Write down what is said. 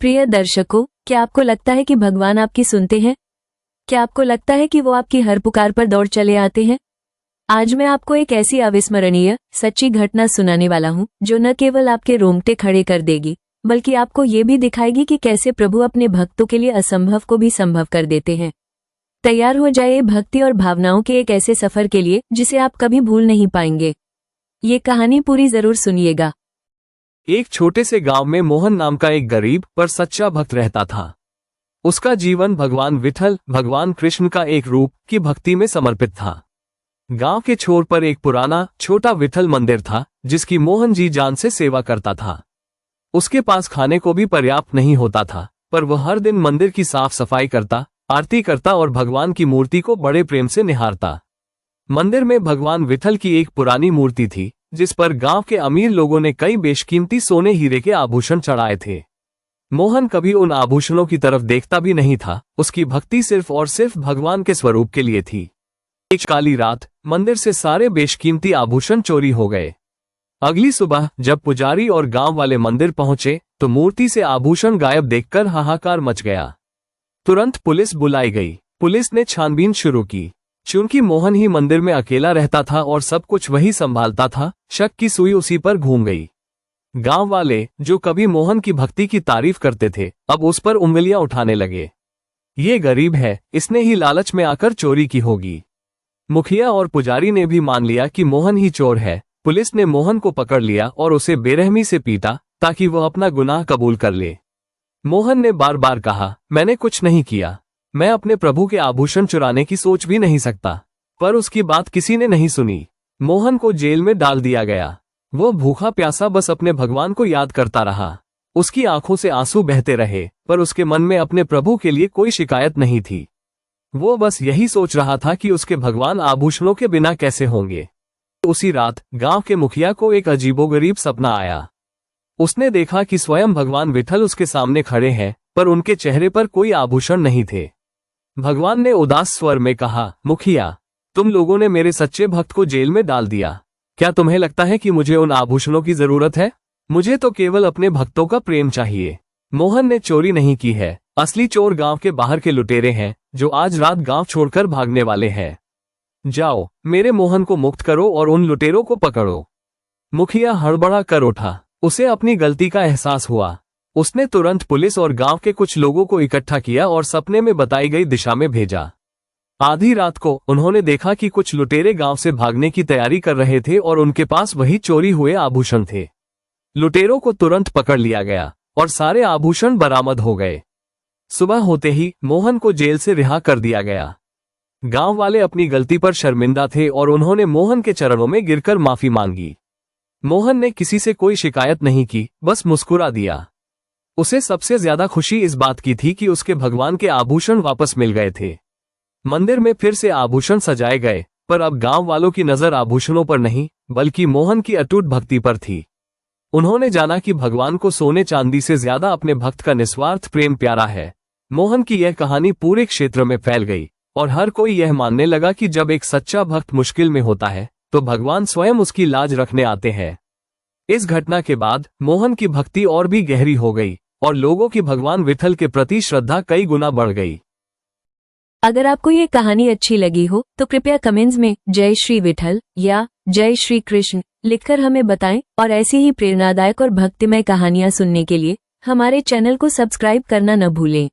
प्रिय दर्शकों, क्या आपको लगता है कि भगवान आपकी सुनते हैं? क्या आपको लगता है कि वो आपकी हर पुकार पर दौड़ चले आते हैं? आज मैं आपको एक ऐसी अविस्मरणीय सच्ची घटना सुनाने वाला हूँ जो न केवल आपके रोंगटे खड़े कर देगी, बल्कि आपको ये भी दिखाएगी कि कैसे प्रभु अपने भक्तों के लिए असंभव को भी संभव कर देते हैं। तैयार हो जाइए भक्ति और भावनाओं के एक ऐसे सफर के लिए जिसे आप कभी भूल नहीं पाएंगे। ये कहानी पूरी जरूर सुनिएगा। एक छोटे से गांव में मोहन नाम का एक गरीब पर सच्चा भक्त रहता था। उसका जीवन भगवान विठल, भगवान कृष्ण का एक रूप की भक्ति में समर्पित था। गांव के छोर पर एक पुराना छोटा विठल मंदिर था जिसकी मोहन जी जान से सेवा करता था। उसके पास खाने को भी पर्याप्त नहीं होता था, पर वह हर दिन मंदिर की साफ सफाई करता, आरती करता और भगवान की मूर्ति को बड़े प्रेम से निहारता। मंदिर में भगवान विठल की एक पुरानी मूर्ति थी जिस पर गांव के अमीर लोगों ने कई बेशकीमती सोने हीरे के आभूषण चढ़ाए थे। मोहन कभी उन आभूषणों की तरफ देखता भी नहीं था। उसकी भक्ति सिर्फ और सिर्फ भगवान के स्वरूप के लिए थी। एक काली रात मंदिर से सारे बेशकीमती आभूषण चोरी हो गए। अगली सुबह जब पुजारी और गांव वाले मंदिर पहुंचे तो मूर्ति से आभूषण गायब देखकर हाहाकार मच गया। तुरंत पुलिस बुलाई गई। पुलिस ने छानबीन शुरू की। चूंकि मोहन ही मंदिर में अकेला रहता था और सब कुछ वही संभालता था, शक की सुई उसी पर घूम गई। गांव वाले जो कभी मोहन की भक्ति की तारीफ करते थे, अब उस पर उंगलियां उठाने लगे। ये गरीब है, इसने ही लालच में आकर चोरी की होगी। मुखिया और पुजारी ने भी मान लिया कि मोहन ही चोर है। पुलिस ने मोहन को पकड़ लिया और उसे बेरहमी से पीटा ताकि वह अपना गुनाह कबूल कर ले। मोहन ने बार बार कहा, मैंने कुछ नहीं किया, मैं अपने प्रभु के आभूषण चुराने की सोच भी नहीं सकता। पर उसकी बात किसी ने नहीं सुनी। मोहन को जेल में डाल दिया गया। वो भूखा प्यासा बस अपने भगवान को याद करता रहा। उसकी आंखों से आंसू बहते रहे, पर उसके मन में अपने प्रभु के लिए कोई शिकायत नहीं थी। वो बस यही सोच रहा था कि उसके भगवान आभूषणों के बिना कैसे होंगे। उसी रात गांव के मुखिया को एक अजीबोगरीब सपना आया। उसने देखा कि स्वयं भगवान विठल उसके सामने खड़े हैं, पर उनके चेहरे पर कोई आभूषण नहीं थे। भगवान ने उदास स्वर में कहा, मुखिया, तुम लोगों ने मेरे सच्चे भक्त को जेल में डाल दिया। क्या तुम्हें लगता है कि मुझे उन आभूषणों की जरूरत है? मुझे तो केवल अपने भक्तों का प्रेम चाहिए। मोहन ने चोरी नहीं की है। असली चोर गांव के बाहर के लुटेरे हैं जो आज रात गांव छोड़कर भागने वाले हैं। जाओ, मेरे मोहन को मुक्त करो और उन लुटेरों को पकड़ो। मुखिया हड़बड़ा कर उठा। उसे अपनी गलती का एहसास हुआ। उसने तुरंत पुलिस और गांव के कुछ लोगों को इकट्ठा किया और सपने में बताई गई दिशा में भेजा। आधी रात को उन्होंने देखा कि कुछ लुटेरे गांव से भागने की तैयारी कर रहे थे और उनके पास वही चोरी हुए आभूषण थे। लुटेरों को तुरंत पकड़ लिया गया और सारे आभूषण बरामद हो गए। सुबह होते ही मोहन को जेल से रिहा कर दिया गया। गांव वाले अपनी गलती पर शर्मिंदा थे और उन्होंने मोहन के चरणों में गिरकर माफी मांगी। मोहन ने किसी से कोई शिकायत नहीं की, बस मुस्कुरा दिया। उसे सबसे ज्यादा खुशी इस बात की थी कि उसके भगवान के आभूषण वापस मिल गए थे। मंदिर में फिर से आभूषण सजाए गए, पर अब गांव वालों की नजर आभूषणों पर नहीं बल्कि मोहन की अटूट भक्ति पर थी। उन्होंने जाना कि भगवान को सोने चांदी से ज्यादा अपने भक्त का निस्वार्थ प्रेम प्यारा है। मोहन की यह कहानी पूरे क्षेत्र में फैल गई और हर कोई यह मानने लगा कि जब एक सच्चा भक्त मुश्किल में होता है तो भगवान स्वयं उसकी लाज रखने आते हैं। इस घटना के बाद मोहन की भक्ति और भी गहरी हो गई और लोगों की भगवान विठल के प्रति श्रद्धा कई गुना बढ़ गई। अगर आपको ये कहानी अच्छी लगी हो तो कृपया कमेंट्स में जय श्री विठल या जय श्री कृष्ण लिखकर हमें बताएं और ऐसी ही प्रेरणादायक और भक्तिमय कहानियां सुनने के लिए हमारे चैनल को सब्सक्राइब करना न भूलें।